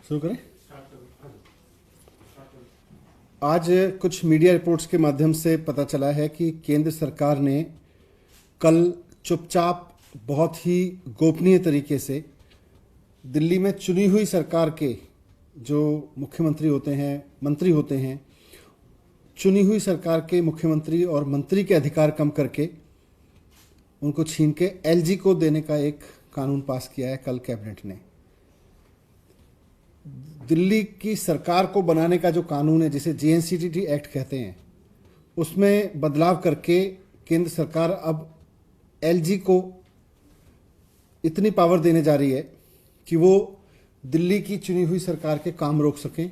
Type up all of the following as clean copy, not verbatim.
शुरू करें। आज कुछ मीडिया रिपोर्ट्स के माध्यम से पता चला है कि केंद्र सरकार ने कल चुपचाप बहुत ही गोपनीय तरीके से दिल्ली में चुनी हुई सरकार के जो मुख्यमंत्री होते हैं, मंत्री होते हैं, चुनी हुई सरकार के मुख्यमंत्री और मंत्री के अधिकार कम करके उनको छीन के एलजी को देने का एक कानून पास किया है कल कैबिनेट ने। दिल्ली की सरकार को बनाने का जो कानून है, जिसे जेएनसीटीटी एक्ट कहते हैं, उसमें बदलाव करके केंद्र सरकार अब एलजी को इतनी पावर देने जा रही है कि वो दिल्ली की चुनी हुई सरकार के काम रोक सकें।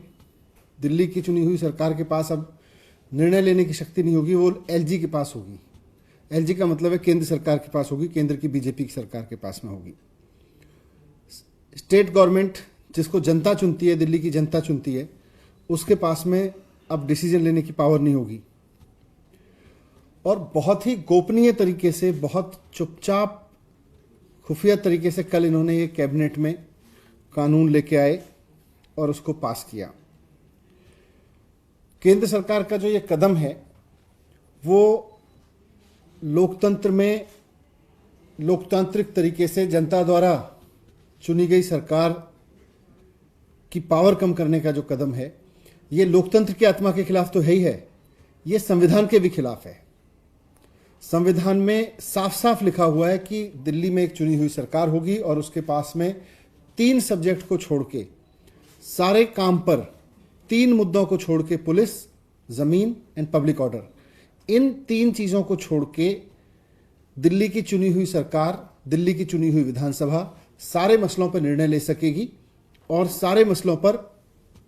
दिल्ली की चुनी हुई सरकार के पास अब निर्णय लेने की शक्ति नहीं होगी, वो एलजी के पास होगी। एलजी का मतलब है केंद्र सरकार के पास होगी, केंद्र की बीजेपी की सरकार के पास में होगी। स्टेट गवर्नमेंट जिसको जनता चुनती है, दिल्ली की जनता चुनती है, उसके पास में अब डिसीजन लेने की पावर नहीं होगी। और बहुत ही गोपनीय तरीके से, बहुत चुपचाप खुफिया तरीके से कल इन्होंने ये कैबिनेट में कानून लेके आए और उसको पास किया। केंद्र सरकार का जो ये कदम है वो लोकतंत्र में लोकतांत्रिक तरीके से जनता द्वारा चुनी गई सरकार की पावर कम करने का जो कदम है, ये लोकतंत्र की आत्मा के खिलाफ तो है ही है, ये संविधान के भी खिलाफ है। संविधान में साफ साफ लिखा हुआ है कि दिल्ली में एक चुनी हुई सरकार होगी और उसके पास में 3 सब्जेक्ट को छोड़ के सारे काम पर, 3 मुद्दों को छोड़ के, पुलिस, जमीन एंड पब्लिक ऑर्डर, इन 3 चीजों को छोड़ के दिल्ली की चुनी हुई सरकार, दिल्ली की चुनी हुई विधानसभा सारे मसलों पर निर्णय ले सकेगी और सारे मसलों पर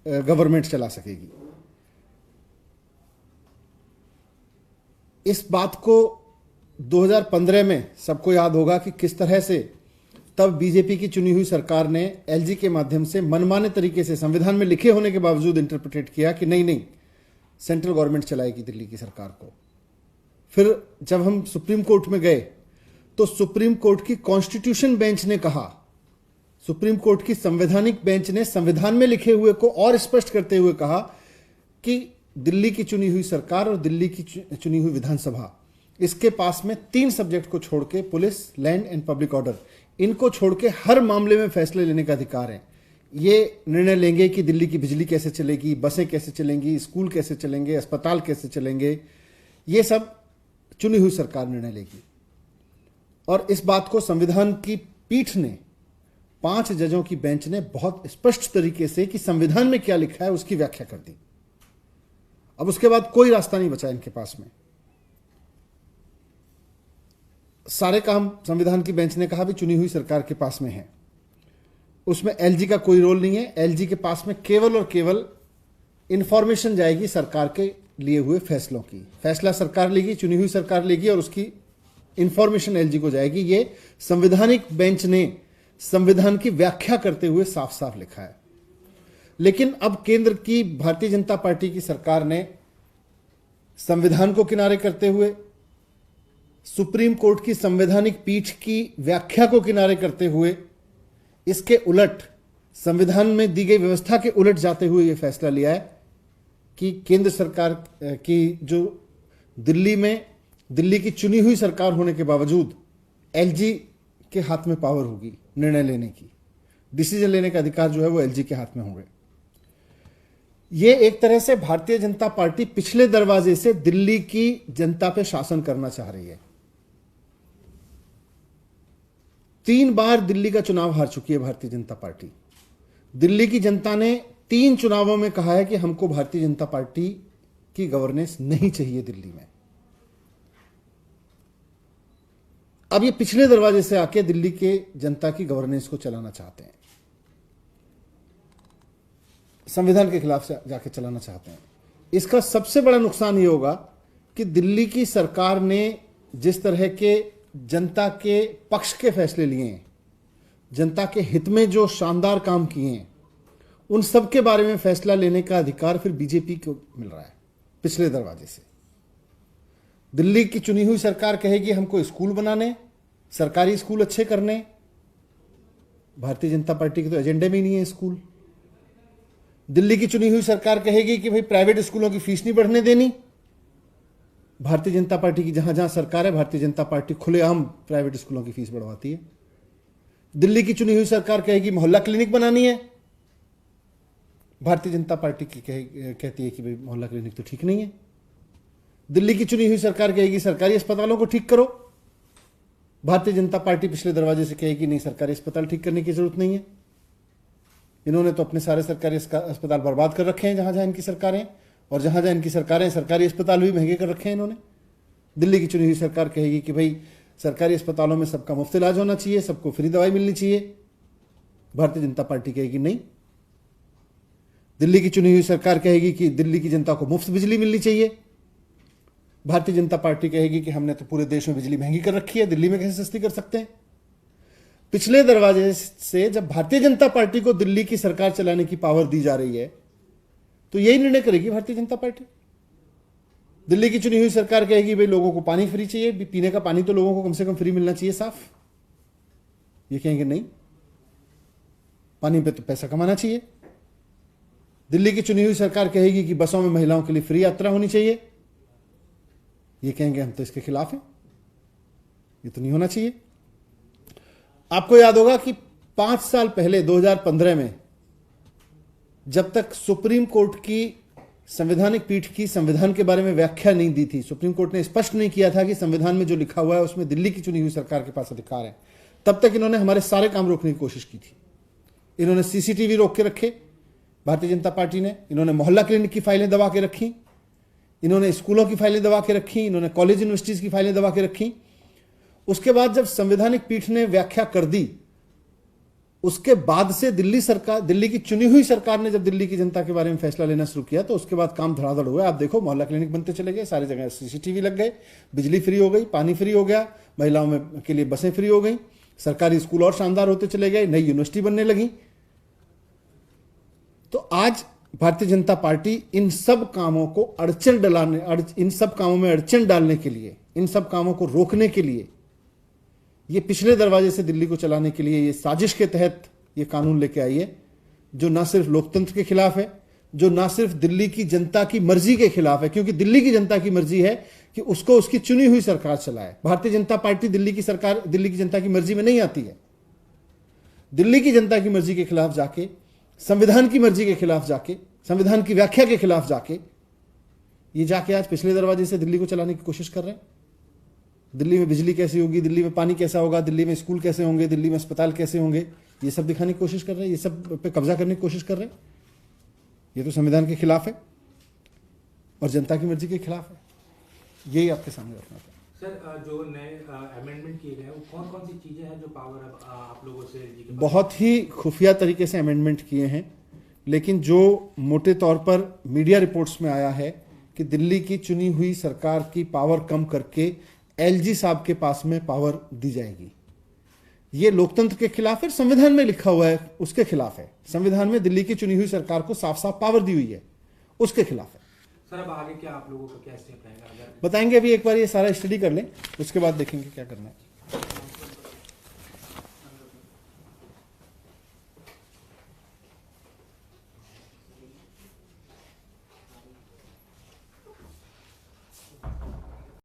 गवर्नमेंट चला सकेगी। इस बात को 2015 में सबको याद होगा कि किस तरह से तब बीजेपी की चुनी हुई सरकार ने एलजी के माध्यम से मनमाने तरीके से, संविधान में लिखे होने के बावजूद, इंटरप्रिटेट किया कि नहीं नहीं, सेंट्रल गवर्नमेंट चलाएगी दिल्ली की सरकार को। फिर जब हम सुप्रीम कोर्ट में गए तो सुप्रीम कोर्ट की कॉन्स्टिट्यूशन बेंच ने कहा, सुप्रीम कोर्ट की संवैधानिक बेंच ने संविधान में लिखे हुए को और स्पष्ट करते हुए कहा कि दिल्ली की चुनी हुई सरकार और दिल्ली की चुनी हुई विधानसभा, इसके पास में 3 सब्जेक्ट को छोड़ के, police, land and public order, इनको छोड़ के हर मामले में फैसले लेने का अधिकार है। ये निर्णय लेंगे कि दिल्ली की बिजली कैसे चलेगी, बसें कैसे चलेंगी, स्कूल कैसे चलेंगे, अस्पताल कैसे चलेंगे, ये सब चुनी हुई सरकार निर्णय लेगी। और इस बात को संविधान की पीठ ने, 5 जजों की बेंच ने बहुत स्पष्ट तरीके से कि संविधान में क्या लिखा है उसकी व्याख्या कर दी। अब उसके बाद कोई रास्ता नहीं बचा इनके पास में। सारे काम संविधान की बेंच ने कहा भी चुनी हुई सरकार के पास में है, उसमें एलजी का कोई रोल नहीं है। एलजी के पास में केवल और केवल इंफॉर्मेशन जाएगी सरकार के लिए हुए फैसलों की। फैसला सरकार लेगी, चुनी हुई सरकार लेगी और उसकी इंफॉर्मेशन एलजी को जाएगी। ये संवैधानिक बेंच ने संविधान की व्याख्या करते हुए साफ साफ लिखा है। लेकिन अब केंद्र की भारतीय जनता पार्टी की सरकार ने संविधान को किनारे करते हुए, सुप्रीम कोर्ट की संवैधानिक पीठ की व्याख्या को किनारे करते हुए, इसके उलट, संविधान में दी गई व्यवस्था के उलट जाते हुए यह फैसला लिया है कि केंद्र सरकार की जो दिल्ली की चुनी हुई सरकार होने के बावजूद एलजी के हाथ में पावर होगी निर्णय लेने की। डिसीजन लेने का अधिकार जो है वो एलजी के हाथ में होंगे। ये एक तरह से भारतीय जनता पार्टी पिछले दरवाजे से दिल्ली की जनता पे शासन करना चाह रही है। 3 बार दिल्ली का चुनाव हार चुकी है भारतीय जनता पार्टी। दिल्ली की जनता ने 3 चुनावों में कहा है कि हमको भारतीय जनता पार्टी की गवर्नेंस नहीं चाहिए दिल्ली में। अब ये पिछले दरवाजे से आके दिल्ली के जनता की गवर्नेंस को चलाना चाहते हैं, संविधान के खिलाफ से जाके चलाना चाहते हैं। इसका सबसे बड़ा नुकसान ये होगा कि दिल्ली की सरकार ने जिस तरह के जनता के पक्ष के फैसले लिए हैं, जनता के हित में जो शानदार काम किए हैं, उन सब के बारे में फैसला लेने का अधिकार फिर बीजेपी को मिल रहा है पिछले दरवाजे से। दिल्ली की चुनी हुई सरकार कहेगी हमको स्कूल बनाने, सरकारी स्कूल अच्छे करने। भारतीय जनता पार्टी के तो एजेंडे में ही नहीं है स्कूल। दिल्ली की चुनी हुई सरकार कहेगी कि भाई प्राइवेट स्कूलों की फीस नहीं बढ़ने देनी। भारतीय जनता पार्टी की जहां जहां सरकार है, भारतीय जनता पार्टी खुलेआम प्राइवेट स्कूलों की फीस बढ़वाती है। दिल्ली की चुनी हुई सरकार कहेगी मोहल्ला क्लिनिक बनानी है, भारतीय जनता पार्टी की कहती है कि भाई मोहल्ला क्लिनिक तो ठीक नहीं है। दिल्ली की चुनी हुई सरकार कहेगी सरकारी अस्पतालों को ठीक करो, भारतीय जनता पार्टी पिछले दरवाजे से कहेगी नहीं, सरकारी अस्पताल ठीक करने की जरूरत नहीं है। इन्होंने तो अपने सारे सरकारी अस्पताल बर्बाद कर रखे हैं जहां जहां इनकी सरकारें, और जहां जहां इनकी सरकारें सरकारी अस्पताल भी महंगे कर रखे हैं इन्होंने। दिल्ली की चुनी हुई सरकार कहेगी कि भाई सरकारी अस्पतालों में सबका मुफ्त इलाज होना चाहिए, सबको फ्री दवाई मिलनी चाहिए, भारतीय जनता पार्टी कहेगी नहीं। दिल्ली की चुनी हुई सरकार कहेगी कि दिल्ली की जनता को मुफ्त बिजली मिलनी चाहिए, भारतीय जनता पार्टी कहेगी कि हमने तो पूरे देश में बिजली महंगी कर रखी है, दिल्ली में कैसे सस्ती कर सकते हैं। पिछले दरवाजे से जब भारतीय जनता पार्टी को दिल्ली की सरकार चलाने की पावर दी जा रही है तो यही निर्णय करेगी भारतीय जनता पार्टी। दिल्ली की चुनी हुई सरकार कहेगी भाई लोगों को पानी फ्री चाहिए, पीने का पानी तो लोगों को कम से कम फ्री मिलना चाहिए, साफ। ये कहेंगे नहीं, पानी पे तो पैसा कमाना चाहिए। दिल्ली की चुनी हुई सरकार कहेगी कि बसों में महिलाओं के लिए फ्री यात्रा होनी चाहिए, ये कहेंगे हम तो इसके खिलाफ हैं, ये तो नहीं होना चाहिए। आपको याद होगा कि 5 साल पहले 2015 में जब तक सुप्रीम कोर्ट की संवैधानिक पीठ की संविधान के बारे में व्याख्या नहीं दी थी, सुप्रीम कोर्ट ने स्पष्ट नहीं किया था कि संविधान में जो लिखा हुआ है उसमें दिल्ली की चुनी हुई सरकार के पास अधिकार है, तब तक इन्होंने हमारे सारे काम रोकने की कोशिश की थी। इन्होंने सीसीटीवी रोक के रखे भारतीय जनता पार्टी ने, इन्होंने मोहल्ला क्लिनिक की फाइलें दबा के रखी, इन्होंने स्कूलों की फाइलें दबा के रखी, इन्होंने कॉलेज यूनिवर्सिटीज की फाइलें दबा के रखी। उसके बाद जब संवैधानिक पीठ ने व्याख्या कर दी, उसके बाद से दिल्ली की चुनी हुई सरकार ने जब दिल्ली की जनता के बारे में फैसला लेना शुरू किया तो उसके बाद काम धड़ाधड़ हुआ। आप देखो मोहल्ला क्लिनिक बनते चले गए, सारी जगह सीसीटीवी लग गए, बिजली फ्री हो गई, पानी फ्री हो गया, महिलाओं में के लिए बसें फ्री हो गई, सरकारी स्कूल और शानदार होते चले गए, नई यूनिवर्सिटी बनने लगी। तो आज भारतीय जनता पार्टी इन सब कामों को इन सब कामों में अड़चन डालने के लिए, इन सब कामों को रोकने के लिए, ये पिछले दरवाजे से दिल्ली को चलाने के लिए ये साजिश के तहत ये कानून लेके आई है, जो ना सिर्फ लोकतंत्र के खिलाफ है, जो ना सिर्फ दिल्ली की जनता की मर्जी के खिलाफ है, क्योंकि दिल्ली की जनता की मर्जी है कि उसको उसकी चुनी हुई सरकार चलाए। भारतीय जनता पार्टी दिल्ली की जनता की मर्जी में नहीं आती है। दिल्ली की जनता की मर्जी के खिलाफ जाके, संविधान की मर्जी के खिलाफ जाके, संविधान की व्याख्या के खिलाफ जाके ये जाके आज पिछले दरवाजे से दिल्ली को चलाने की कोशिश कर रहे हैं। दिल्ली में बिजली कैसी होगी, दिल्ली में पानी कैसा होगा, दिल्ली में स्कूल कैसे होंगे, दिल्ली में अस्पताल कैसे होंगे, ये सब दिखाने की कोशिश कर रहे हैं, ये सब पे कब्जा करने की कोशिश कर रहे हैं। ये तो संविधान के खिलाफ है और जनता की मर्जी के खिलाफ है। यही आपके सामने रखना था। सर, जो नए अमेंडमेंट किए गए वो कौन कौन सी चीजें हैं जो पावर आप लोगों से बहुत ही खुफिया तरीके से अमेंडमेंट किए हैं, लेकिन जो मोटे तौर पर मीडिया रिपोर्ट्स में आया है कि दिल्ली की चुनी हुई सरकार की पावर कम करके एलजी साहब के पास में पावर दी जाएगी, ये लोकतंत्र के खिलाफ है। संविधान में लिखा हुआ है उसके खिलाफ है। संविधान में दिल्ली की चुनी हुई सरकार को साफ साफ पावर दी हुई है, उसके खिलाफ है। सर, अब आगे क्या आप लोगों का क्या स्टेप रहेगा? बताएंगे, अभी एक बार ये सारा स्टडी कर लें, उसके बाद देखेंगे क्या करना है।